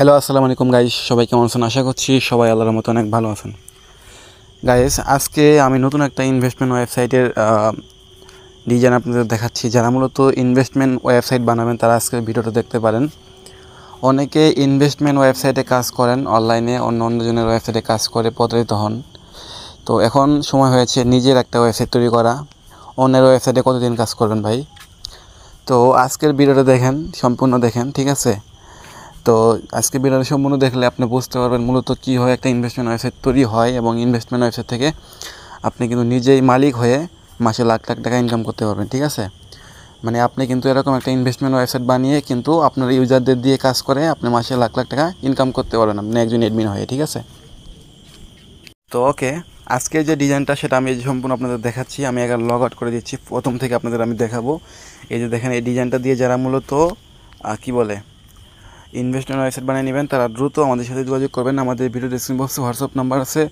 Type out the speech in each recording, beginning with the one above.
Hello আসসালামু আলাইকুম guys, সবাই কেমন আছেন? আশা করছি সবাই আল্লাহর মতো অনেক ভালো আছেন। গাইস, আজকে আমি নতুন একটা ইনভেস্টমেন্ট ওয়েবসাইটের ডিজাইন আপনাদের দেখাচ্ছি। যারা মূলত ইনভেস্টমেন্ট ওয়েবসাইট বানাবেন তারা আজকের ভিডিওটা দেখতে পারেন। অনেকে ইনভেস্টমেন্ট ওয়েবসাইটে কাজ করেন, অনলাইনে অন্যজনের ওয়েবসাইটে কাজ করে প্রতারিত হন। তো এখন সময় হয়েছে নিজের একটা ওয়েবসাইট তৈরি করা। অন্যের ওয়েবসাইটে কতদিন কাজ করবেন ভাই? তো আজকের ভিডিওটা দেখেন, সম্পূর্ণ দেখেন, ঠিক আছে? তো আজকে ভিডিওটা সম্পূর্ণ দেখলে আপনি বুঝতে পারবেন মূলত কীভাবে একটা ইনভেস্টমেন্ট ওয়েবসাইট তৈরি হয়, এবং ইনভেস্টমেন্ট ওয়েবসাইট থেকে আপনি কিন্তু নিজেই মালিক হয়ে মাসে লাখ লাখ টাকা ইনকাম করতে পারবেন, ঠিক আছে? মানে আপনি কিন্তু এরকম একটা ইনভেস্টমেন্ট ওয়েবসাইট বানিয়ে কিন্তু আপনার ইউজারদের দিয়ে কাজ করে আপনি মাসে লাখ লাখ টাকা ইনকাম করতে পারবেন আপনি একজন অ্যাডমিন হয়ে, ঠিক আছে? তো ওকে, আজকে যে ডিজাইনটা সেটা আমি সম্পূর্ণ আপনাদের দেখাচ্ছি। আমি আগে লগ আউট করে দিচ্ছি, প্রথম থেকে আপনাদের আমি দেখাবো। এই যে দেখেন, এই ডিজাইনটা দিয়ে যারা মূলত কী বলে ইনভেস্টমেন্ট ওয়েবসাইট বানিয়ে নেবেন তারা দ্রুত আমাদের সাথে যোগাযোগ করবেন। আমাদের ভিডিও ডেসক্রিপশন বক্সে হোয়াটসঅ্যাপ নাম্বার আছে,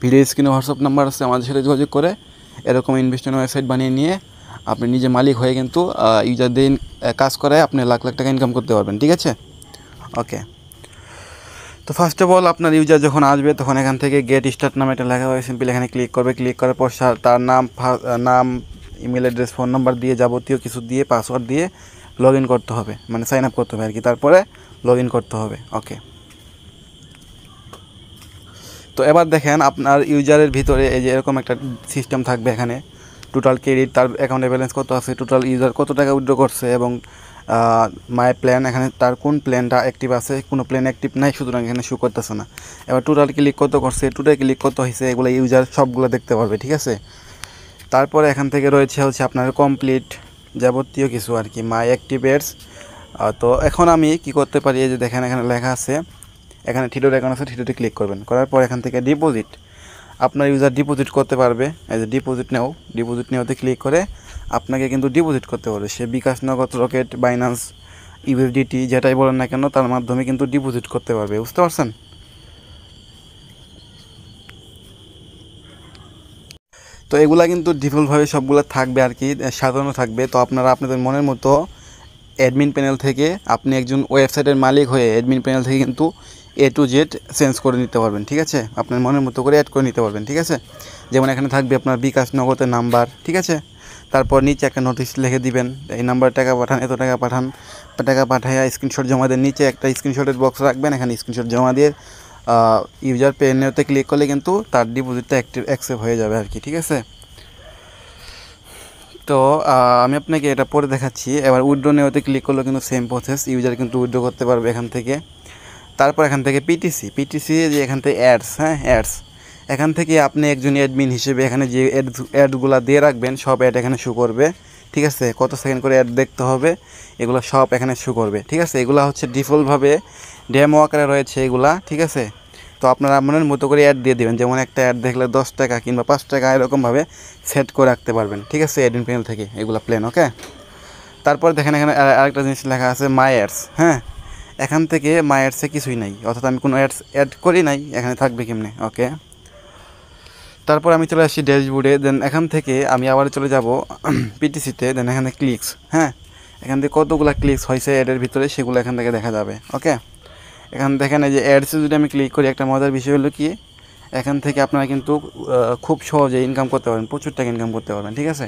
ভিডিও স্ক্রিনে হোয়াটসঅ্যাপ নাম্বার আছে। আমাদের সাথে যোগাযোগ করে এরকম ইনভেস্টমেন্ট ওয়েবসাইট বানিয়ে নিয়ে আপনি নিজে মালিক হয়ে কিন্তু ইউজারদের কাজ করে আপনি লাখ লাখ টাকা ইনকাম করতে পারবেন, ঠিক আছে? ওকে, তো ফার্স্ট অফ অল আপনার ইউজার যখন আসবে তখন এখান থেকে গেট স্টার্ট নামে একটা লেখা হয়, সিম্পল এখানে ক্লিক করবে। ক্লিক করার পর তার নাম, ইমেল অ্যাড্রেস, ফোন নাম্বার দিয়ে যাবতীয় কিছু দিয়ে পাসওয়ার্ড দিয়ে লগ ইন করতে হবে, মানে সাইন আপ করতে হবে আর কি, তারপরে লগ ইন করতে হবে। ওকে, তো এবার দেখেন আপনার ইউজারের ভিতরে এই যে এরকম একটা সিস্টেম থাকবে। এখানে টোটাল ক্রেডিট, তার অ্যাকাউন্টে ব্যালেন্স কত আছে, টোটাল ইউজার কত টাকা উইথড্র করছে, এবং মাই প্ল্যান, এখানে তার কোন প্ল্যানটা অ্যাক্টিভ আছে, কোনো প্ল্যান অ্যাক্টিভ নাই, সুতরাং এখানে শো করতেছে না। এবার টোটাল ক্লিক কত করছে, টোটাল ক্লিক কত হয়েছে, এগুলো ইউজার সবগুলো দেখতে পারবে, ঠিক আছে? তারপরে এখান থেকে রয়েছে হচ্ছে আপনার কমপ্লিট যাবতীয় কিছু আর কি, মাই অ্যাক্টিভেটস। তো এখন আমি কি করতে পারি, এই যে দেখেন এখানে লেখা আছে, এখানে থিটোর অ্যাকাউন্ট আছে, থিটোতে ক্লিক করবেন। করার পর এখান থেকে ডিপোজিট, আপনার ইউজার ডিপোজিট করতে পারবে। এই যে ডিপোজিট নেওতে ক্লিক করে আপনাকে কিন্তু ডিপোজিট করতে পারবে। সে বিকাশ, নগদ, রকেট, বাইন্যান্স, ইউএসডিটি যেটাই বলেন না কেন তার মাধ্যমে কিন্তু ডিপোজিট করতে পারবে, বুঝতে পারছেন? তো এগুলা কিন্তু ডিফল্টভাবে সবগুলো থাকবে আর কি, সাজানো থাকবে। তো আপনারা আপনাদের মনের মতো অ্যাডমিন প্যানেল থেকে আপনি একজন ওয়েবসাইটের মালিক হয়ে অ্যাডমিন প্যানেল থেকে কিন্তু A to Z চেঞ্জ করে নিতে পারবেন, ঠিক আছে? আপনার মনের মতো করে অ্যাড করে নিতে পারবেন, ঠিক আছে? যেমন এখানে থাকবে আপনার বিকাশ, নগদের নাম্বার, ঠিক আছে? তারপর নিচে একটা নোটিশ লিখে দিবেন, এই নাম্বার টাকা পাঠান, এত টাকা পাঠান, টাকা পাঠাইয়া স্ক্রিনশট জমা দেন। নিচে একটা স্ক্রিনশটের বক্স রাখবেন, এখানে স্ক্রিনশট জমা দিয়ে ইউজার পে নেওতে ক্লিক করলে কিন্তু তার ডিপোজিটটা অ্যাকসেপ্ট হয়ে যাবে আর কি, ঠিক আছে? তো আমি আপনাকে এটা পরে দেখাচ্ছি। এবার উইথড্র নেওয়াতে ক্লিক করলে কিন্তু সেম প্রসেস, ইউজার কিন্তু উইথড্র করতে পারবে এখান থেকে। তারপর এখান থেকে পিটিসি যে এখান থেকে অ্যাডস, অ্যাডস, এখান থেকে আপনি একজন অ্যাডমিন হিসেবে এখানে যে অ্যাডগুলো দিয়ে রাখবেন সব অ্যাড এখানে শো করবে, ঠিক আছে? কত সেকেন্ড করে অ্যাড দেখতে হবে এগুলো সব এখানে শো করবে, ঠিক আছে? এগুলো হচ্ছে ডিফল্টভাবে ডেমো আকারে রয়েছে এগুলা, ঠিক আছে? তো আপনারা মনের মতো করে অ্যাড দিয়ে দেবেন, যেমন একটা অ্যাড দেখলে 10 টাকা কিংবা 5 টাকা এরকমভাবে সেট করে রাখতে পারবেন, ঠিক আছে? অ্যাডমিন প্যানেল থেকে এগুলো প্ল্যান। ওকে, তারপর দেখেন এখানে আরেকটা জিনিস লেখা আছে মাই অ্যাডস। এখান থেকে মাই অ্যাডসে কিছুই নাই, অর্থাৎ আমি কোনো অ্যাডস অ্যাড করি নাই, এখানে থাকবে কেমনে? ওকে, তারপর আমি চলে আসছি ড্যাশবোর্ডে। দেন এখান থেকে আমি আবার চলে যাব পিটিসিতে। দেন এখানে ক্লিকস, এখান থেকে কতগুলো ক্লিকস হয়েছে অ্যাডের ভিতরে সেগুলো এখান থেকে দেখা যাবে। ওকে, এখান দেখেন এই যে অ্যাডসে যদি আমি ক্লিক করি, একটা মজার বিষয় হলো কি, এখান থেকে আপনারা কিন্তু খুব সহজে ইনকাম করতে পারবেন, প্রচুর টাকা ইনকাম করতে পারবেন, ঠিক আছে?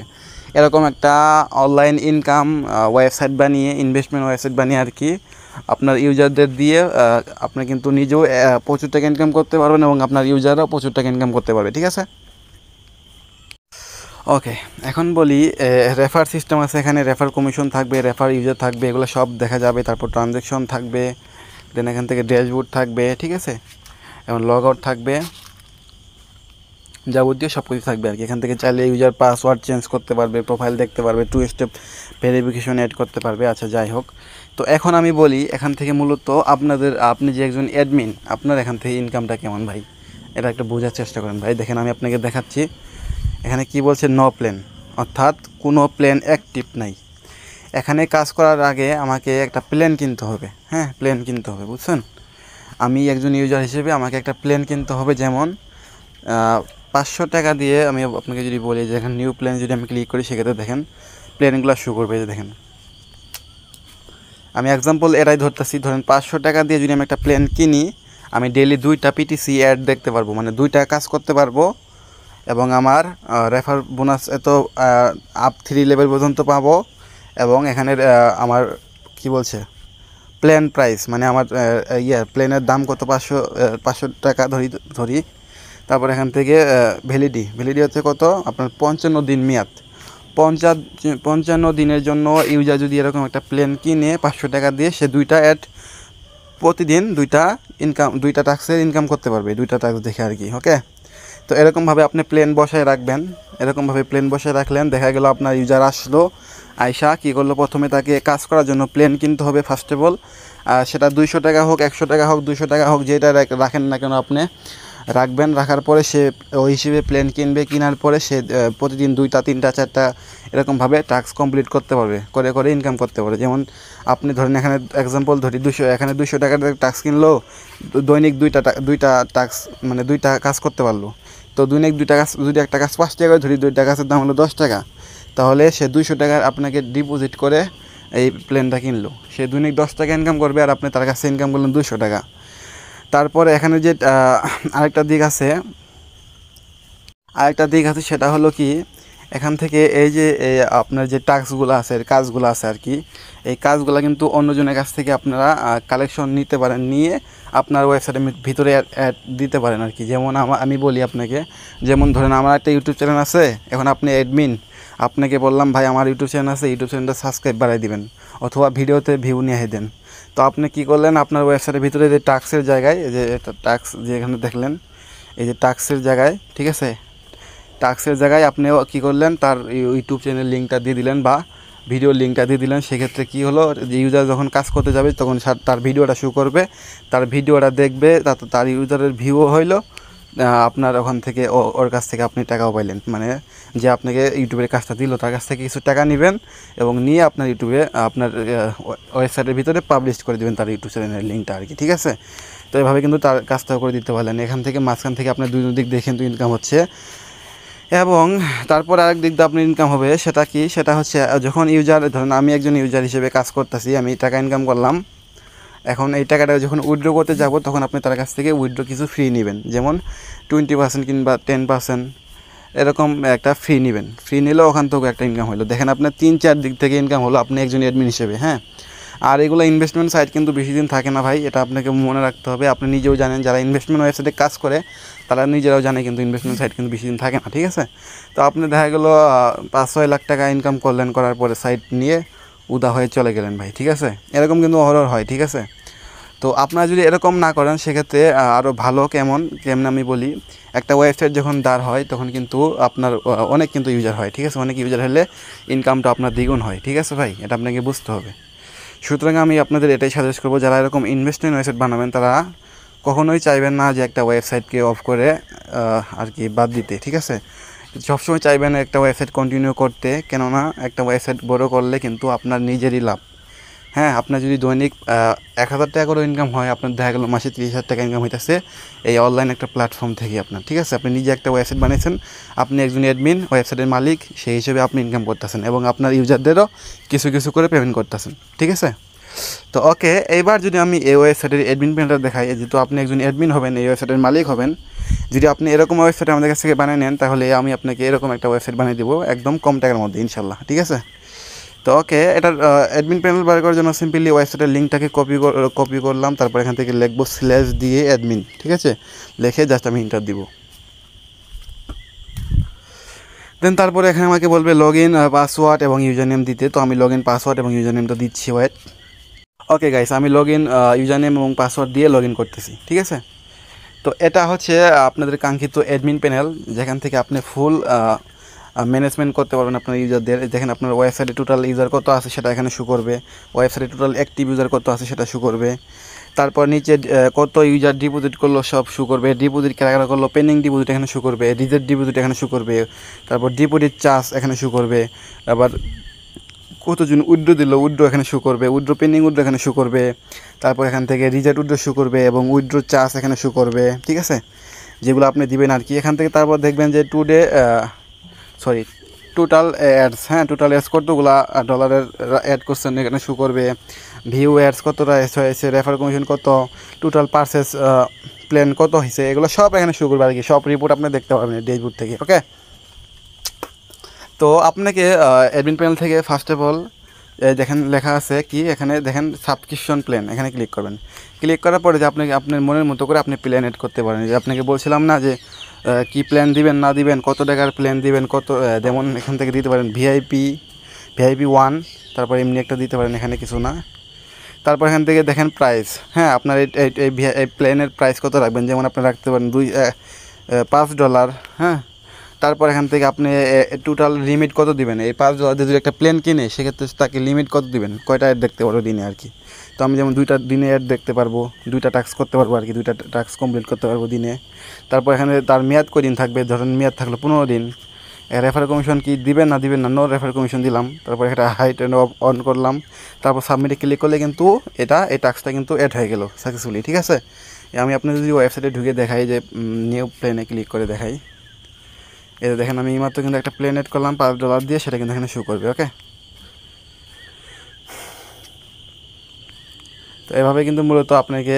এরকম একটা অনলাইন ইনকাম ওয়েবসাইট বানিয়ে, ইনভেস্টমেন্ট ওয়েবসাইট বানিয়ে আর কি আপনার ইউজারদের দিয়ে আপনি কিন্তু নিজেও প্রচুর টাকা ইনকাম করতে পারবেন এবং আপনার ইউজাররাও প্রচুর টাকা ইনকাম করতে পারবে, ঠিক আছে? ওকে, এখন বলি রেফার সিস্টেম আছে, এখানে রেফার কমিশন থাকবে, রেফার ইউজার থাকবে, এগুলো সব দেখা যাবে। তারপর ট্রানজ্যাকশন থাকবে, দেন এখান থেকে ড্যাশবোর্ড থাকবে, ঠিক আছে? এবং লগ আউট থাকবে, যাবতীয় সব কিছু থাকবে আর কি। এখান থেকে চাইলে ইউজার পাসওয়ার্ড চেঞ্জ করতে পারবে, প্রোফাইল দেখতে পারবে, 2 স্টেপ ভেরিফিকেশন অ্যাড করতে পারবে। আচ্ছা, যাই হোক, তো এখন আমি বলি এখান থেকে মূলত আপনি যে একজন অ্যাডমিন, আপনার এখান থেকে ইনকামটা কেমন ভাই, এটা একটু বোঝার চেষ্টা করেন ভাই। দেখেন আমি আপনাকে দেখাচ্ছি, এখানে কি বলছে, নো প্ল্যান, অর্থাৎ কোনো প্ল্যান অ্যাক্টিভ নাই। এখানে কাজ করার আগে আমাকে একটা প্ল্যান কিনতে হবে, প্ল্যান কিনতে হবে, বুঝছেন? আমি একজন ইউজার হিসেবে আমাকে একটা প্ল্যান কিনতে হবে, যেমন 500 টাকা দিয়ে আমি আপনাকে যদি বলি যে এখানে নিউ প্ল্যান যদি আমি ক্লিক করি, সেক্ষেত্রে দেখেন প্ল্যানগুলো শো করবে। যে দেখেন আমি এক্সাম্পল এটাই ধরতেছি, ধরেন 500 টাকা দিয়ে যদি আমি একটা প্ল্যান কিনি, আমি ডেইলি 2টা পিটিসি অ্যাড দেখতে পারবো, মানে 2টা কাজ করতে পারবো, এবং আমার রেফার বোনাস এত আপ 3 লেভেল পর্যন্ত পাবো। এবং এখানের আমার কি বলছে প্ল্যান প্রাইস, মানে আমার প্ল্যানের দাম কত, 500 টাকা ধরি। তারপর এখান থেকে ভ্যালিডি হচ্ছে কত আপনার 55 দিন মেয়াদ। 55 দিনের জন্য ইউজার যদি এরকম একটা প্ল্যান কিনে 500 টাকা দিয়ে, সে 2টা অ্যাড প্রতিদিন 2টা টাস্কের ইনকাম করতে পারবে, 2টা টাস্ক দেখে আর কি। ওকে, তো এরকমভাবে আপনি প্ল্যান বসায় রাখবেন। এরকমভাবে প্ল্যান বসায় রাখলেন, দেখা গেল আপনার ইউজার আসলো, আয়সা কী করলো, প্রথমে তাকে কাজ করার জন্য প্ল্যান কিনতে হবে ফার্স্ট অফ অল। সেটা 200 টাকা হোক, 100 টাকা হোক, 200 টাকা হোক, যেটা রাখেন না কেন আপনি রাখবেন। রাখার পরে সে ওই হিসেবে প্ল্যান কিনবে, কেনার পরে সে প্রতিদিন 2টা 3টা 4টা এরকমভাবে টাস্ক কমপ্লিট করতে পারবে, করে ইনকাম করতে পারবে। যেমন আপনি ধরেন এখানে এক্সাম্পল ধরি 200, এখানে 200 টাকার টাস্ক কিনলো, দৈনিক 2টা টাস্ক, মানে 2টা কাজ করতে পারলো। তো দৈনিক 2টা কাজ, যদি একটা কাজ 5 টাকা ধরি, 2টা কাজের দাম হলো 10 টাকা, তাহলে সে 200 টাকা আপনাকে ডিপোজিট করে এই প্ল্যানটা কিনলো। সে দৈনিক 10 টাকা ইনকাম করবে, আর আপনি তার কাছে ইনকাম করলেন 200 টাকা। তারপরে এখানে যে আরেকটা দিক আছে, সেটা হলো কি, এখান থেকে এই যে আপনার যে টাস্কগুলো আছে, কাজগুলো আছে আর কি, এই কাজগুলো কিন্তু অন্যজনের কাছ থেকে আপনারা কালেকশন নিতে পারেন, নিয়ে আপনার ওয়েবসাইটের ভিতরে অ্যাড দিতে পারেন আর কি। যেমন আমি বলি আপনাকে, যেমন ধরেন আমার একটা ইউটিউব চ্যানেল আছে, এখন আপনি অ্যাডমিন, আপনাকে বললাম ভাই আমার ইউটিউব চ্যানেল আছে, ইউটিউব চ্যানেলটা সাবস্ক্রাইব বাড়াই দিবেন, অথবা ভিডিওতে ভিউ নিয়ে দেন। তো আপনি কি করলেন, আপনার ওয়েবসাইটের ভিতরে যে টাস্কের জায়গায়, যে টাস্ক যে এখানে দেখলেন, এই যে টাস্কের জায়গায়, ঠিক আছে, টাস্কের জায়গায় আপনিও কী করলেন, তার ইউটিউব চ্যানেল লিঙ্কটা দিয়ে দিলেন বা ভিডিওর লিঙ্কটা দিয়ে দিলেন। সেক্ষেত্রে কী হলো, যে ইউজার যখন কাজ করতে যাবে তখন তার ভিডিওটা শো করবে, তার ভিডিওটা দেখবে, তার ইউজারের ভিউও হইলো, আপনার ওখান থেকে ওর কাছ থেকে আপনি টাকাও পাইলেন, মানে যে আপনাকে ইউটিউবের কাজটা দিল তার কাছ থেকে কিছু টাকা নেবেন, এবং নিয়ে আপনার ইউটিউবে আপনার ওয়েবসাইটের ভিতরে পাবলিশ করে দেবেন তার ইউটিউব চ্যানেলের লিঙ্কটা আর কি। ঠিক আছে, তো এভাবে কিন্তু তার কাজটাও করে দিতে পারলেন। এখান থেকে মাঝখান থেকে আপনার দুই দিক দেখে কিন্তু ইনকাম হচ্ছে। এবং তারপর আরেক দিক দিয়ে আপনার ইনকাম হবে, সেটা কি, সেটা হচ্ছে যখন ইউজার, ধরেন আমি একজন ইউজার হিসেবে কাজ করতেছি, আমি টাকা ইনকাম করলাম, এখন এই টাকাটা যখন উইথড্র করতে যাব, তখন আপনি তার কাছ থেকে উইথড্র কিছু ফ্রি নেবেন, যেমন 20% কিংবা 10% এরকম একটা ফ্রি নেবেন। ফ্রি নিলেও ওখান থেকে একটা ইনকাম হলো। দেখেন আপনার 3-4 দিক থেকে ইনকাম হলো, আপনি একজন অ্যাডমিন হিসেবে। হ্যাঁ, আর এগুলো ইনভেস্টমেন্ট সাইট কিন্তু বেশি দিন থাকে না ভাই, এটা আপনাকে মনে রাখতে হবে। আপনি নিজেও জানেন, যারা ইনভেস্টমেন্ট ওয়েবসাইটে কাজ করে তারা নিজেরাও জানে কিন্তু ইনভেস্টমেন্ট সাইট কিন্তু বেশি দিন থাকে না। ঠিক আছে, তো আপনি দেখা গেলো 5-6 লাখ টাকা ইনকাম করলেন, করার পরে সাইট নিয়ে উদা হয়ে চলে গেলেন ভাই। ঠিক আছে, এরকম কিন্তু অহরহ হয়। ঠিক আছে, তো আপনারা যদি এরকম না করেন, সেক্ষেত্রে আরও ভালো। কেমন আমি বলি, একটা ওয়েবসাইট যখন দাঁড় হয় তখন কিন্তু আপনার অনেক কিন্তু ইউজার হয়। ঠিক আছে, অনেক ইউজার হলে ইনকামটা আপনার দ্বিগুণ হয়। ঠিক আছে ভাই, এটা আপনাকে বুঝতে হবে। সুতরাং আমি আপনাদের এটাই সাজেস্ট করবো, যারা এরকম ইনভেস্টমেন্ট ওয়েবসাইট বানাবেন তারা কখনোই চাইবেন না যে একটা ওয়েবসাইটকে অফ করে আর কি বাদ দিতে। ঠিক আছে, সবসময় চাইবেন একটা ওয়েবসাইট কন্টিনিউ করতে, কেননা একটা ওয়েবসাইট বড় করলে কিন্তু আপনার নিজেরই লাভ। হ্যাঁ, আপনার যদি দৈনিক 1000 টাকা করে ইনকাম হয়, আপনার দেখা গেলো মাসে 30,000 টাকা ইনকাম হইতেছে এই অনলাইন একটা প্ল্যাটফর্ম থেকে আপনার। ঠিক আছে, আপনি নিজে একটা ওয়েবসাইট বানিয়েছেন, আপনি একজন অ্যাডমিন, ওয়েবসাইটের মালিক, সেই হিসেবে আপনি ইনকাম করতেছেন, এবং আপনার ইউজারদেরও কিছু করে পেমেন্ট করতেছেন। ঠিক আছে, তো ওকে, এইবার যদি আমি এই ওয়েবসাইটের অ্যাডমিন প্যানেলটা দেখাই, যেহেতু আপনি একজন অ্যাডমিন হবেন, এই ওয়েবসাইটের মালিক হবেন, যদি আপনি এরকম ওয়েবসাইট আমাদের কাছ থেকে বানিয়ে নেন, তাহলে আমি আপনাকে এরকম একটা ওয়েবসাইট বানিয়ে দেবো একদম কম টাকার মধ্যে, ইনশাল্লাহ। ঠিক আছে, তো ওকে, এটার অ্যাডমিন প্যানেল বার করার জন্য সিম্পলি ওয়েবসাইটের লিঙ্কটাকে কপি করলাম, তারপর এখান থেকে লিখবো / দিয়ে অ্যাডমিন। ঠিক আছে, লিখে জাস্ট আমি ইন্টার দিব। দেন তারপরে এখানে আমাকে বলবে লগ ইন পাসওয়ার্ড এবং ইউজার নেম দিতে, তো আমি লগ ইন পাসওয়ার্ড এবং ইউজার নেমটা দিচ্ছি। ওয়েট, ওকে গাইস, আমি লগ ইন ইউজার নেম এবং পাসওয়ার্ড দিয়ে লগ ইন করতেছি। ঠিক আছে, তো এটা হচ্ছে আপনাদের কাঙ্ক্ষিত অ্যাডমিন প্যানেল, যেখান থেকে আপনি ফুল ম্যানেজমেন্ট করতে পারবেন আপনার ইউজারদের। দেখেন আপনার ওয়েবসাইটে টোটাল ইউজার কত আছে সেটা এখানে শো করবে, ওয়েবসাইটে টোটাল অ্যাক্টিভ ইউজার কত আছে সেটা শো করবে, তারপর নিচে কত ইউজার ডিপোজিট করলো সব শো করবে, ডিপোজিট কারা করলো, পেন্ডিং ডিপোজিট এখানে শো করবে, রিজেক্ট ডিপোজিট এখানে শো করবে, তারপর ডিপোজিট চার্জ এখানে শো করবে, আবার কতজন উইথড্র দিল উইথড্র এখানে শো করবে, উইথড্র পেন্ডিং উইথড্র এখানে শো করবে, তারপর এখান থেকে রিজেক্ট উইথড্র শো করবে এবং উইথড্র চার্জ এখানে শো করবে। ঠিক আছে, যেগুলো আপনি দিবেন আর কি। এখান থেকে তারপর দেখবেন যে টোটাল অ্যাডস, হ্যাঁ টোটাল অ্যাডস কতগুলা ডলারের অ্যাড করছেন এখানে শো করবে, ভিউ অ্যাডস কতটা অ্যাডস হয়েছে, রেফার কমিশন কত, টোটাল পারচেস প্ল্যান কত হয়েছে, এগুলো সব এখানে শো করবে আর কি। সব রিপোর্ট আপনি দেখতে পারবেন ড্যাশবোর্ড থেকে। ওকে, তো আপনাকে অ্যাডমিন প্যানেল থেকে ফার্স্ট অফ অল দেখেন লেখা আছে কি, এখানে দেখেন সাবস্ক্রিপশন প্ল্যান, এখানে ক্লিক করবেন। ক্লিক করার পরে যে আপনাকে আপনার মনের মতো করে আপনি প্ল্যান এড করতে পারেন। যে আপনাকে বলছিলাম না যে কি প্ল্যান দিবেন না দিবেন, কত টাকার প্ল্যান দিবেন, কত যেমন এখান থেকে দিতে পারেন ভিআইপি 1, তারপর এমনি একটা দিতে পারেন, এখানে কিছু না। তারপর এখান থেকে দেখেন প্রাইস, হ্যাঁ আপনার এই প্ল্যানের প্রাইস কত রাখবেন, যেমন আপনি রাখতে পারেন $5, হ্যাঁ। তারপর এখান থেকে আপনি টোটাল লিমিট কত দিবেন, এই $5 দিয়ে যদি একটা প্লেন কিনে সেক্ষেত্রে তাকে লিমিট কত দিবেন, কয়টা অ্যাড দেখতে পারবো দিনে আর কি। তো আমি যেমন 2টা দিনে অ্যাড দেখতে পারবো, 2টা টাস্ক করতে পারবো আর কি, 2টা টাস্ক কমপ্লিট করতে পারবো দিনে। তারপর এখানে তার মেয়াদ কদিন থাকবে, ধরেন মেয়াদ থাকলো 15 দিন। রেফার কমিশন কি দিবেন না দিবেন না, নো রেফার কমিশন দিলাম। তারপর এটা হাইট অ্যান্ড অন করলাম, তারপর সাবমিটে ক্লিক করলে কিন্তু এই টাস্কটা কিন্তু অ্যাড হয়ে গেল সাকসেসফুলি। ঠিক আছে, আমি আপনাদের যদি ওয়েবসাইটে ঢুকে দেখাই, যে নিউ প্লেনে ক্লিক করে দেখাই, এই দেখেন আমি এইমাত্র কিন্তু একটা প্লেন এড করলাম $5 দিয়ে, সেটা কিন্তু এখানে শো করবে। ওকে, তো এভাবে কিন্তু মূলত আপনাকে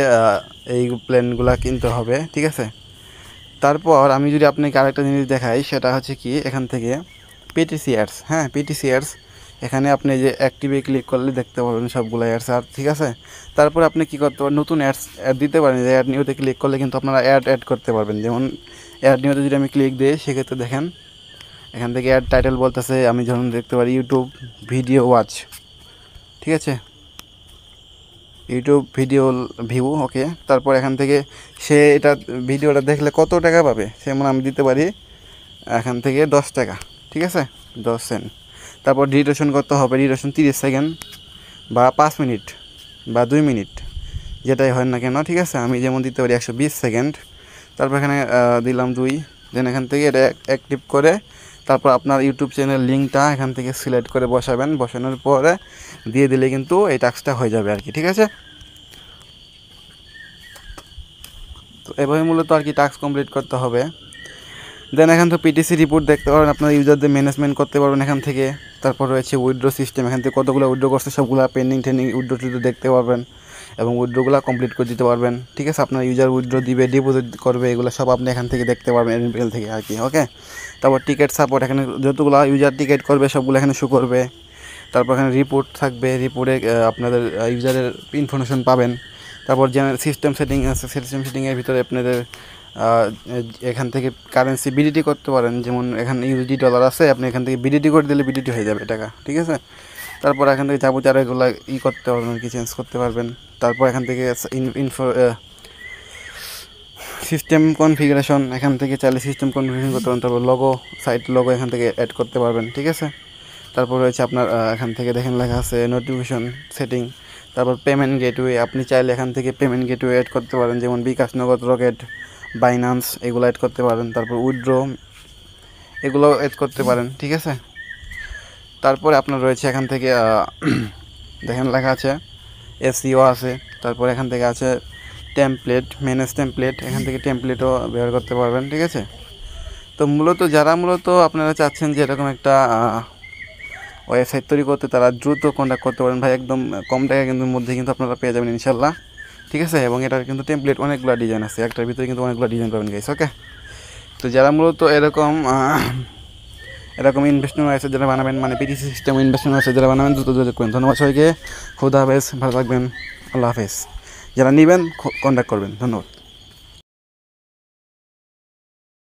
এই প্লেনগুলা কিনতে হবে। ঠিক আছে, তারপর আমি যদি আপনাকে আরেকটা জিনিস দেখাই, সেটা হচ্ছে কি এখান থেকে পিটিসি অ্যাডস, হ্যাঁ পিটিসি অ্যাডস, এখানে আপনি যে অ্যাক্টিভে ক্লিক করলে দেখতে পাবেন সবগুলো অ্যাডস। আর ঠিক আছে, তারপর আপনি কী করতে পারেন, নতুন অ্যাড দিতে পারেন। যে অ্যাড নিউতে ক্লিক করলে কিন্তু আপনারা অ্যাড করতে পারবেন। যেমন অ্যাড নিউতে যদি আমি ক্লিক দিই, সেক্ষেত্রে দেখেন এখান থেকে অ্যাড টাইটেল বলতেছে, আমি যখন দেখতে পারি ইউটিউব ভিডিও ওয়াচ, ঠিক আছে, ইউটিউব ভিডিও ভিউ। ওকে, তারপর এখান থেকে সে এটা ভিডিওটা দেখলে কত টাকা পাবে, যেমন আমি দিতে পারি এখান থেকে $10, ঠিক আছে, 10 সেন্ট। তারপর ডিউরেশন কত হবে, ডিউরেশন 30 সেকেন্ড বা 5 মিনিট বা 2 মিনিট, যেটাই হয় না কেন। ঠিক আছে, আমি যেমন দিতে পারি 120 সেকেন্ড। তারপর এখানে দিলাম 2, দেন এখান থেকে এটা অ্যাক্টিভ করে তারপর আপনার ইউটিউব চ্যানেল লিঙ্কটা এখান থেকে সিলেক্ট করে বসাবেন। বসানোর পরে দিয়ে দিলে কিন্তু এই টাস্কটা হয়ে যাবে আর কি। ঠিক আছে, তো এভাবে মূলত আর কি টাস্ক কমপ্লিট করতে হবে। দেন এখান থেকে পিটিসি রিপোর্ট দেখতে পারবেন, আপনার ইউজারদের ম্যানেজমেন্ট করতে পারবেন এখান থেকে। তারপর রয়েছে উইথড্র সিস্টেম, এখান থেকে কতগুলো উইথড্র করছে সবগুলো পেন্ডিং উইথড্র দেখতে পারবেন এবং উইথড্রগুলো কমপ্লিট করে দিতে পারবেন। ঠিক আছে, আপনার ইউজার উইথড্র দিবে, ডিপোজিট করবে, এগুলো সব আপনি এখান থেকে দেখতে পারবেন এনপিএল থেকে আর কি। ওকে, তারপর টিকিট সাপোর্ট, এখানে যতগুলো ইউজার টিকিট করবে সবগুলো এখানে শো করবে। তারপর এখানে রিপোর্ট থাকবে, রিপোর্টে আপনাদের ইউজারের ইনফরমেশন পাবেন। তারপর জেনারেল সিস্টেম সেটিং আছে, সিস্টেম সেটিংয়ের ভিতরে আপনাদের এখান থেকে কারেন্সি বিডিটি করতে পারেন। যেমন এখানে $USD আছে, আপনি এখান থেকে বিডিটি করে দিলে বিডিটি হয়ে যাবে টাকা। ঠিক আছে, তারপর এখান থেকে যাবতীয় এগুলো করতে পারবেন আর কি, চেঞ্জ করতে পারবেন। তারপর এখান থেকে সিস্টেম কনফিগারেশন, এখান থেকে চাইলে সিস্টেম কনফিগারেশন করতে পারেন। তারপর লগো, সাইট লগো এখান থেকে অ্যাড করতে পারবেন। ঠিক আছে, তারপর রয়েছে আপনার এখান থেকে দেখেন লেখা আছে নোটিফিকেশন সেটিং। তারপর পেমেন্ট গেটওয়ে, আপনি চাইলে এখান থেকে পেমেন্ট গেটওয়ে অ্যাড করতে পারেন, যেমন বিকাশ, নগদ, রকেট, বাইন্যান্স, এগুলো অ্যাড করতে পারেন। তারপর উইথড্র, এগুলো অ্যাড করতে পারেন। ঠিক আছে, তারপরে আপনার রয়েছে এখান থেকে দেখেন লেখা আছে এসইও আছে। তারপর এখান থেকে আছে টেমপ্লেট, ম্যানেজ টেমপ্লেট, এখান থেকে টেমপ্লেটও ব্যবহার করতে পারবেন। ঠিক আছে, তো মূলত যারা আপনারা চাচ্ছেন যে এরকম একটা ওয়েবসাইট তৈরি করতে, তারা দ্রুত কন্ট্যাক্ট করতে পারেন ভাই, একদম কম টাকার কিন্তু মধ্যে কিন্তু আপনারা পেয়ে যাবেন ইনশাল্লাহ। ঠিক আছে, এবং এটার কিন্তু টেমপ্লেট অনেকগুলো ডিজাইন আছে, একটার ভিতরে কিন্তু অনেকগুলো ডিজাইন পাবেন গাইস। ওকে, তো যারা এরকম ইনভেস্টমেন্ট ওয়েবসাইট যারা বানাবেন, মানে পিটিসি সিস্টেম ইনভেস্টমেন্ট ওয়েবসাইট যারা বানাবেন, দ্রুত যোগাযোগ করেন। ধন্যবাদ সবাইকে, খুদা হাফেজ, ভালো থাকবেন, আল্লাহ হাফেজ। যারা নেবেন কন্ট্যাক্ট করবেন, ধন্যবাদ।